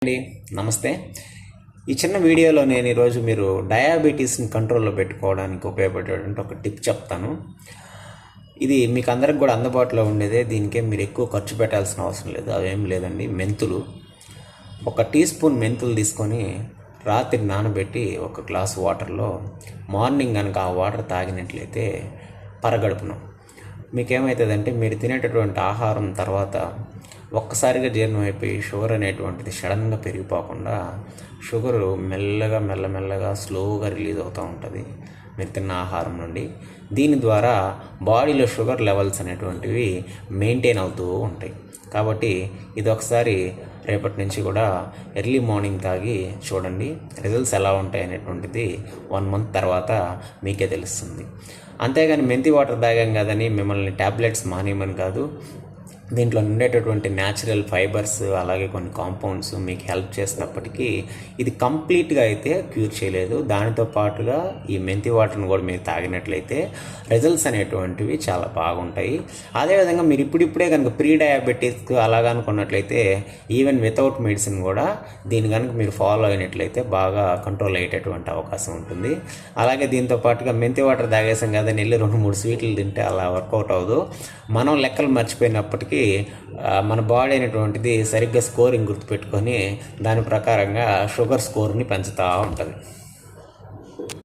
అండి, నమస్తే. ఈ చిన్న వీడియోలో నేను ఈరోజు మీరు డయాబెటీస్ని కంట్రోల్లో పెట్టుకోవడానికి ఉపయోగపడేటువంటి ఒక టిప్ చెప్తాను. ఇది మీకు అందరికి కూడా అందుబాటులో ఉండేదే. దీనికే మీరు ఎక్కువ ఖర్చు పెట్టాల్సిన అవసరం లేదు. అవేం లేదండి, మెంతులు. 1 టీ స్పూన్ మెంతులు తీసుకొని రాత్రి నానబెట్టి 1 గ్లాస్ వాటర్లో మార్నింగ్ కనుక ఆ వాటర్ తాగినట్లయితే పరగడుపున మీకేమవుతుందంటే, మీరు తినేటటువంటి ఆహారం తర్వాత ఒక్కసారిగా జీర్ణం అయిపోయి షుగర్ అనేటువంటిది సడన్గా పెరిగిపోకుండా షుగరు మెల్లగా స్లోగా రిలీజ్ అవుతూ ఉంటుంది మీరు తిన్న ఆహారం నుండి. దీని ద్వారా బాడీలో షుగర్ లెవెల్స్ అనేటువంటివి మెయింటైన్ అవుతూ ఉంటాయి. కాబట్టి ఇది ఒకసారి రేపటి నుంచి కూడా ఎర్లీ మార్నింగ్ తాగి చూడండి. రిజల్ట్స్ ఎలా ఉంటాయి అనేటువంటిది 1 మంత్ తర్వాత మీకే తెలుస్తుంది. అంతేగాని మెంతి వాటర్ తాగాం కదని మిమ్మల్ని ట్యాబ్లెట్స్ మానేయమని కాదు. దీంట్లో ఉండేటటువంటి న్యాచురల్ ఫైబర్స్, అలాగే కొన్ని కాంపౌండ్స్ మీకు హెల్ప్ చేసినప్పటికీ ఇది కంప్లీట్గా అయితే క్యూర్ చేయలేదు. దానితో పాటుగా ఈ మెంతి వాటర్ని కూడా మీరు తాగినట్లయితే రిజల్ట్స్ అనేటువంటివి చాలా బాగుంటాయి. అదేవిధంగా మీరు ఇప్పుడిప్పుడే కనుక ప్రీ డయాబెటిక్ అలాగా అనుకున్నట్లయితే ఈవెన్ వితౌట్ మెడిసిన్ కూడా దీని కనుక మీరు ఫాలో అయినట్లయితే బాగా కంట్రోల్ అయ్యేటటువంటి అవకాశం ఉంటుంది. అలాగే దీంతో పాటుగా మెంతి వాటర్ తాగేసాం కదా, వెళ్ళి 2-3 స్వీట్లు తింటే అలా వర్కౌట్ అవ్వదు. మనం లెక్కలు మర్చిపోయినప్పటికీ మన బాడీ అనేటువంటిది సరిగ్గా స్కోరింగ్ గుర్తుపెట్టుకొని దాని ప్రకారంగా షుగర్ స్కోర్ని పెంచుతూ ఉంటుంది.